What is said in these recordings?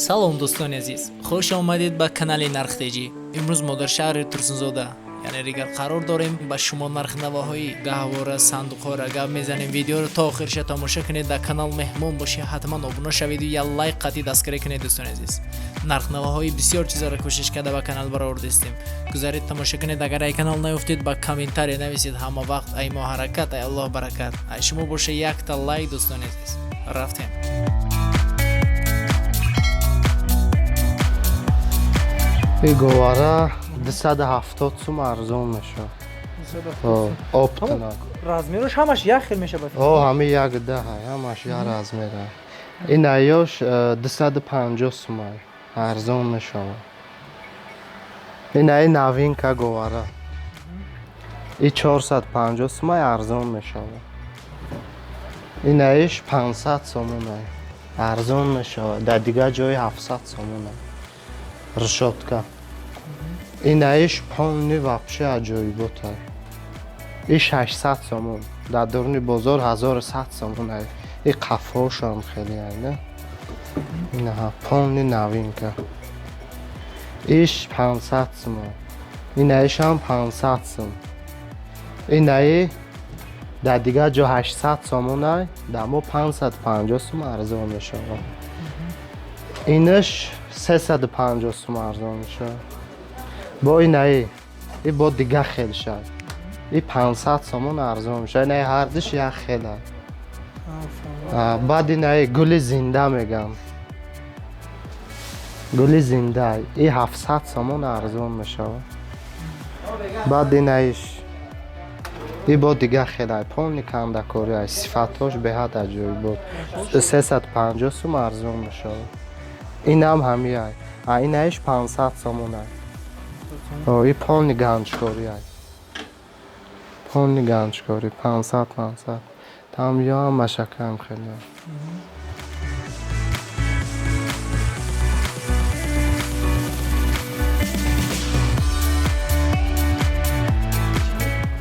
салом дӯстони азиз, хуш омадед ба канали нархтеҷӣ. имрӯз мо дар шаҳри турсунзода яъне ригар қарор дорем ба шумо нархнавоҳои гаҳвора, сандуқҳоро гап мезанем. Видеоро то охирша тамошо кунед, дар канал меҳмон бошед, ҳатман обуно шаведу я лайк қатъи дастгирӣ кунед дӯстони азиз. нархнавоҳои бисёр чизоро кӯшиш карда ба канал баровардистем. гузаред тамошо кунед, агар ай канал наёфтед ба комментария нависед, ҳама вақт ай мо ҳаракат, ай Аллоҳ баракат. Ай шумо боша якта лайк дӯстони азиз. рафтем. این گواره 270 سوم ارزون میشه. آپتناک. размерش همش یک خیل میشه باید. همه یک ده های، همش یک размера. این ایاش 250 سوم ارزون میشه. این ای نوین که گواره. این 450 سوم ارزون میشه. این ایش 500 سوم ارزون میشه. در دیگه جای 700 سوم. решетка. این ایش پونی вообще عجایبات های. این 600 سومون. در درون بازار 1100 سومون های. این قفاش هم خیلی های نه. این ها پونی نوین که. ایش 500 سومون. این ایش هم 500 سوم. این ای در دیگه جا 800 سومون های. در ما 550 سوم ارزان میشه. اینش 350 سوم ارزان میشه. با این با دیگه خیلی شد. این 500 سومون ارزان میشه. این هر دوش یک خیلی. بعد این گل زنده میگم. گل زنده. این 700 سومون ارزان میشه. بعد این با دیگه خیلی. پونی کنده کاری. صفتاش به حد عجایب بود. 350 سوم ارزان میشه. این هم همی های. این ایش 500 سومون های. این پونی گنجکاری های. پونی گنجکاری 500. تامیا هم مشکه هم خیلی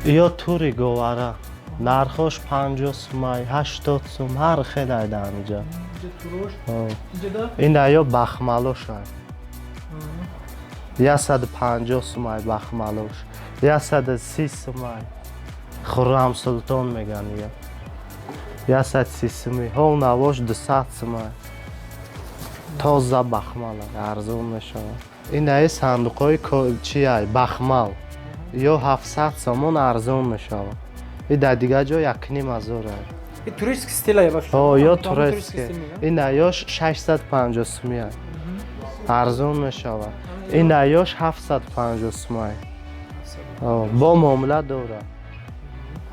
های. یا توری گواره. نرخوش 50 سوم های. 80 سوم هر خیلی های در اینجا. این ایا بخمالوش های 150 سوم های بخمالوش 130 سوم های خرم سلطان میگن یا 130 سومی هول نواش 200 سوم های تازه بخمال ارزون میشه. این ای صندوق های چی های بخمال یا 700 سومون ارزون میشه. این در دیگه جا 1,500 های. این توریست استیل های باشه. یا توریست. این ایاش 650 سومی های. ارزون میشه. این ایاش 750 سومی های. با معامله دوره.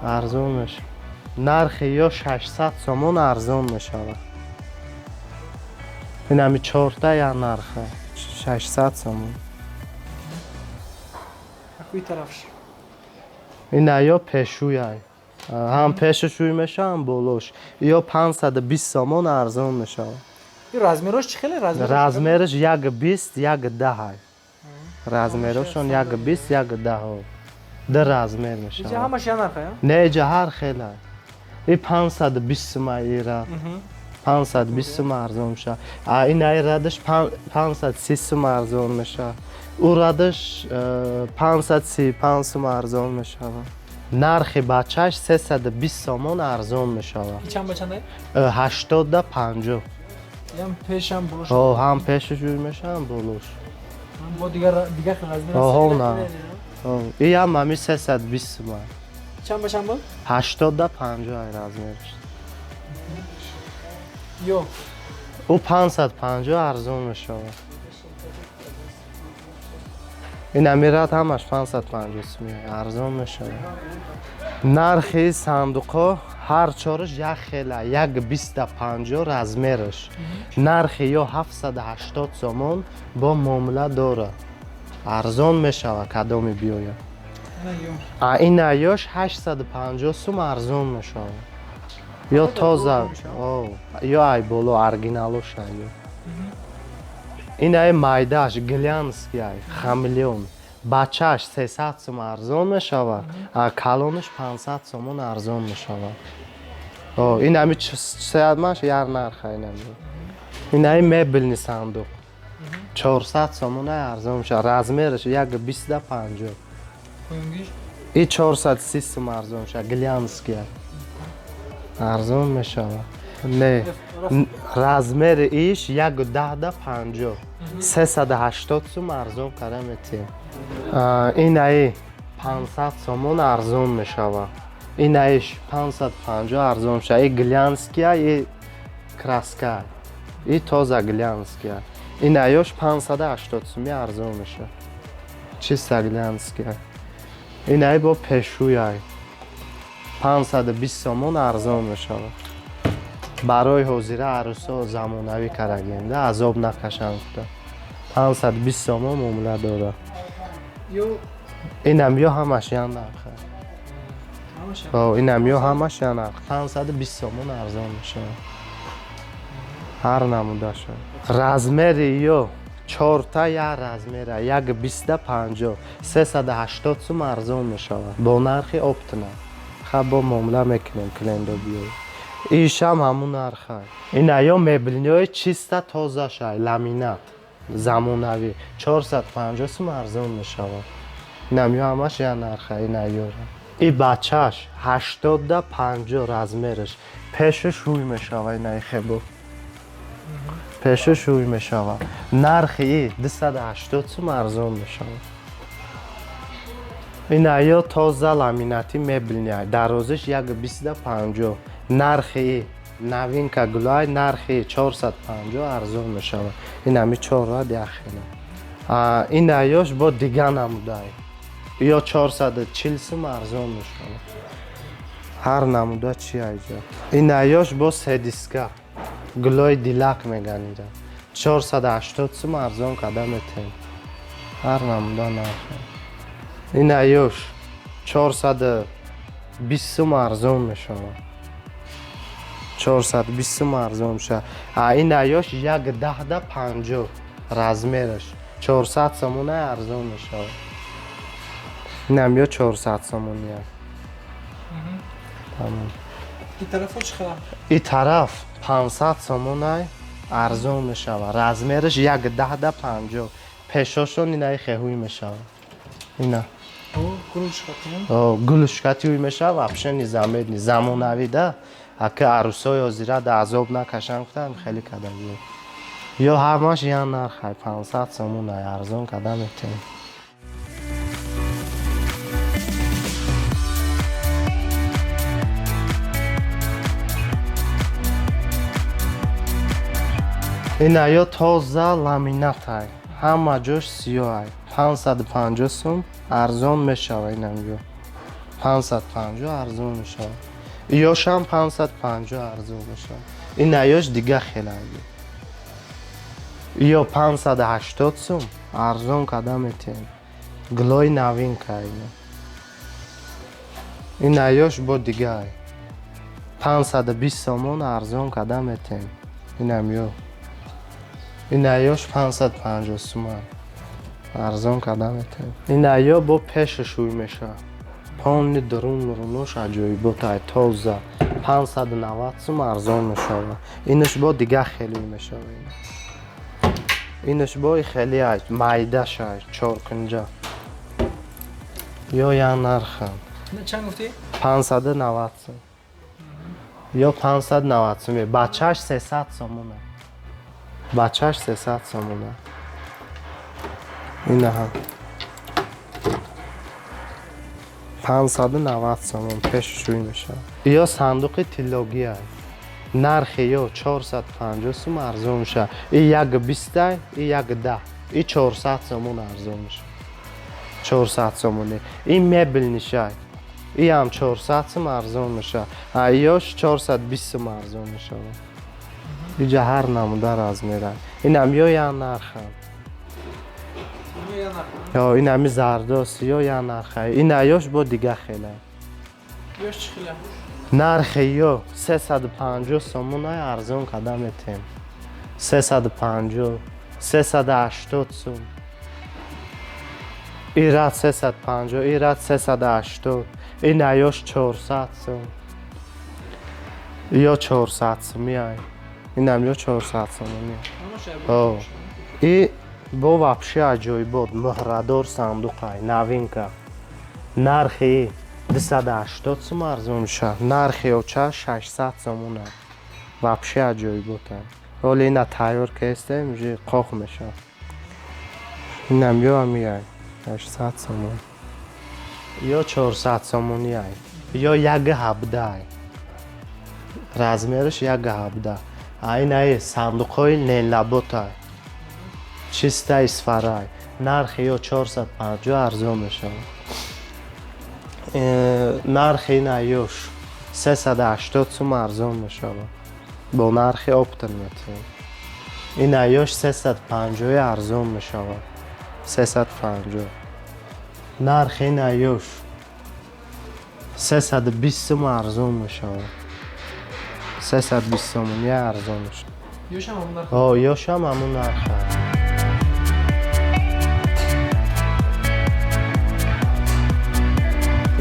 ارزون میشه. نرخ یا 600 سومون ارزون میشه. این همی 4 یا نرخه 600 سومون. اکوی طرفش. این ایا پشوی های. هم پیششوی میشه هم بولوش. یا 520 سومون ارزان میشه. این رزمیروش چی خیلی رزمیروش؟ رزمیرش 120 110 های. رزمیروشون 120 110 های. در رزمیر میشه. اینجا همش یا نرخه؟ نه اینجا هر خیلی های. این 520 سوم ایره. 520 سوم ارزان میشه. این ای ردش 530 سوم ارزان میشه. او ردش 535 سوم ارزان میشه. نرخ بچهش 320 سومون ارزان میشه. این چند با چنده؟ 80 تا 50. هم پیش هم بلوش. هم پیشش میشه هم بلوش. با دیگه خیلی رزمیروش. نه. این هم همی 320 سوم. چند با چند با؟ 80 تا 50 های رزمیرش. یو. او 550 ارزان میشه. این امیرات همش 550 سومی ارزان میشه. نرخ صندوق ها هر چارش یک خیلی 1,250 رزمیرش. نرخ یا 780 سومون با معامله داره. ارزان میشه کدامی بیاید. این ایاش 850 سوم ارزان میشه. یا تازه یا ای بولو ارگینالوش های. این ای مایداش گلянский ای خمیلیون بچهش 300 سوم ارزان میشه. کلونش 500 سومون ارزان میشه. این همی 300 ماش یار نرخه این همی. اینای مبلنی صندوق 400 سومون ارزون میشه رزمرش یک 20 تا 50 Koyungish. این 430 سوم ارزون میشه گلیانسکی ارزون میشه نه رزمر ایش یک 10 تا 50 380 سوم ارزون کردم اتیم اینای 500 سومون ارزون میشه اینایش 550 ارزون میشه این گلیانسکی این کراسکا این تازه گلیانسکی اینایش 580 سومی ارزون میشه چی گلیانسکی اینای با پشوی 520 سومون ارزون میشه برای حضور عروسا و زمانوی کرگنده عذاب نکشند 520 سومون معامله داره Yo. اینم یا همش یا نرخه Hamash. اینم یا همش یا نرخ 520 سومون ارزون میشه هر نموده شد رزمر یا 4 تا یا رزمر یک 20 تا 50 380 سوم ارزون میشه با نرخ اپتنا خب با معامله میکنیم کلندو بیای ایش هم همون نرخه این یا مبلنی های چیستا تازه شای لامینات زمانوی 450 سوم ارزون میشه اینم یا همش یا نرخه این ایاره این بچهش 80 تا 50 رزمرش پیشش روی میشه این خیبو پیشش روی میشه نرخ ای 280 سوم ارزون میشه این ایا تازه لامیناتی مبلنی درازش یک 20 تا 50 نرخ ای نوین که گلای نرخ ای 450 ارزون میشه این همی 4 داخله این ایاش با دیگه نموده یا 440 سوم ارزون میشه هر نموده چی ایجا این ایاش با سدیسکا گلای دیلک میگن اینجا 480 سوم ارزون قدم تیم هر نموده نرخه این ایاش 420 سوم ارزون میشه 420 سوم ارزون میشه این ایاش یک 10 تا 50 رزمرش 400 سومونه ارزون میشه اینم یا 400 سومونیه تمام این طرف چه خبر؟ این طرف 500 سومونه ارزون میشه رزمرش یک 10 تا 50 پیشاشون اینای خیهوی میشه اینا گروش خطیم. گلوشکتی میشه و اپشن زمین زمانوی ده اگه عروسای آزیره ده عذاب نکشن کدام خیلی کدامی یا همش یا نرخه 500 سومون ارزون کدام تیم این یا تازه لامینات های همه جاش سیاه های 550 سوم ارزون میشه اینم یا 550 ارزون میشه یاش هم 550 ارزون میشه این ایاش دیگه خیلی یا 580 سوم ارزون کدام تیم گلای نوین که این ایاش با دیگه های 520 سومون ارزون کدام تیم اینم یا این ایاش 550 سوم ارزون کدام تیم این ایا با پیشش روی میشه پاون درون رونوش عجایبات های تازه 590 سوم ارزون میشه اینش با دیگه خیلی میشه اینش با خیلی های مایده شای 4 کنجا یا نرخم چند گفتی؟ 590 سوم یا 590 سوم بچهش 300 سومونه بچهش 300 سومونه اینه هم 590 سومون پیش روی میشه یا صندوق تیلاگی های نرخ یا 450 سوم ارزون میشه این یک 20 این یک 10 این 400 سومون ارزون میشه 400 سومونه این مبل نیشه این هم 400 سوم ارزون میشه ایاش 420 سوم ارزون میشه اینجا هر نموده راز میره این هم یا نرخ یا این همی زرداست یا نرخه این ایاش با دیگه خیلی یاش چی خیلی؟ نرخ یا 350 سومون های ارزون کدام تیم 350 380 سوم ایراد 350 ایراد 380 این ایاش 400 سوم یا 400 سومی های اینم یا 400 сомони. Ҳама шаб. И бо вообще аҷоибот муҳрадор сандуқай новинка. Нархи 280 сум арзон мешавад. Нархи оча 600 сомон аст. Вообще аҷоибот аст. Ҳоли ина тайёр кестем, уже қоқ мешавад. Инам ё ҳамияй 600 сомон. Ё 400 сомони ай. Ё 1.17. Размериш 1.17. Айнаи сандуқҳои нелаботай. Чистай сфарай. Нархи ё 450 арзон мешавад. Нархи ина ёш 380 сум арзон мешавад. Бо нархи оптометр. Ина ёш 350 арзон мешавад. 350. Нархи ина ёш 320 сум арзон мешавад. 320 сомони арзон мешавад. Ёшам ҳамон нарх. Ёшам ҳамон нарх аст.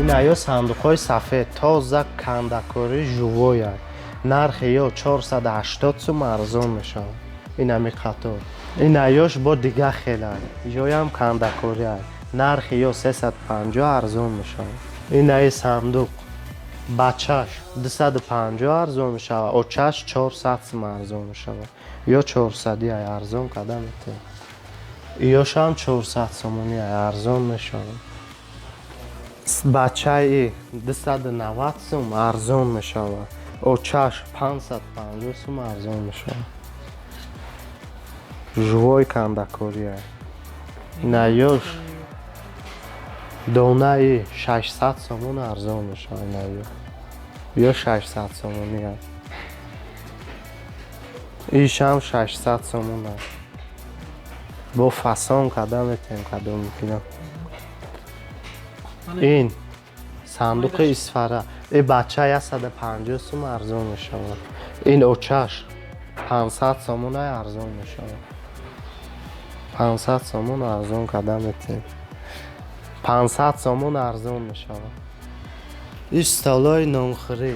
ина ё сандуқҳои сафед тоза кандакори жувояд. Нархи ё 480 сум арзон мешавад. инами қатор. Ина ёш бо дига хелай. ёям кандакорияд. нархи ё 350 арзон мешавад. инаи сандуқ бачаш 250 арзон мешавад. очаш 400 сум арзон мешавад. ё 400 ай арзон қада метавад. ёшам 400 сомони ай арзон мешавад. бачаи 290 сум арзон мешавад. очаш 550 сум арзон мешавад. жувои кандакория. ина ёш донаи 600 сомон арзон мешавад. ина ё 600 сомони аст. ишам 600 сомон аст. бо фасон қада метавем қадом мекунам. ин сандуқи исфара. ин бача 150 сум арзон мешавад. ин очаш 500 сомон ай арзон мешавад. 500 сомон арзон қада метавем. 500 сомон арзон мешавад. иш столои нонхӯрӣ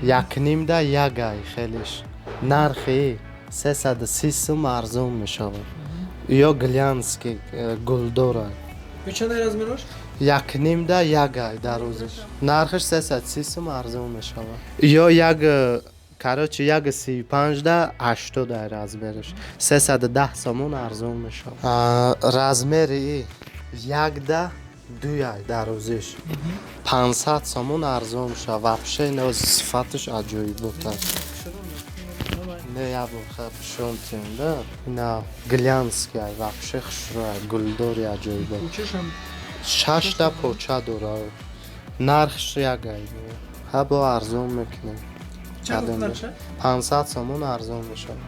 1.5 да 1 ай хелиш. нархи 330 сум арзон мешавад. ё глянски гулдора. Чандай размерош? 1.5 да 1 ай дарозиш. нархиш 330 сум арзон мешавад. ё як короче 1.35 да 80 ай размериш. 310 сомон арзон мешавад. размери 1 да 2 ай дарозиш. 500 сомон арзон мешавад. вообще ин сифатиш аҷоибот аст. не я бохаб шонтем да. ина глянски ай вообще хушро ай гулдори аҷоибот. Чешам 6 та поча дорад. нархиш 1 ай. ҳа бо арзон мекунем. чанд нарша? 500 сомон арзон мешавад.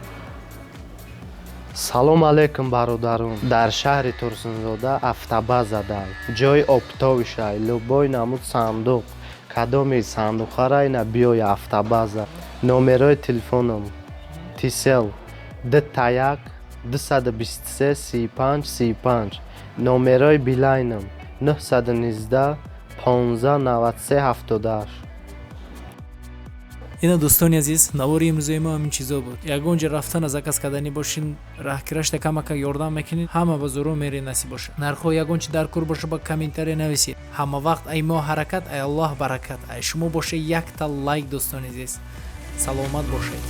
салом алейкум бародарон. дар шаҳри турсунзода автобаза дар ҷои оптовишай любой намуд сандуқ кадоми сандуқара ина биёи автобаза. номерои телефоном тисел д1 223 35 35. номерои билайнам 919 15 93 78. ина дӯстони азиз, навори имрӯзаи мо ҳамин чизо буд. ягон ҷо рафтан аз акас каданӣ бошин, раҳкирашта камака ёрдам мекунед, ҳама ба зуру мери насиб боша. нархҳо ягон чи дар кур боша ба комментария нависед. ҳама вақт ай мо ҳаракат, ай Аллоҳ баракат. ай шумо боша як та лайк дӯстони азиз. саломат бошед.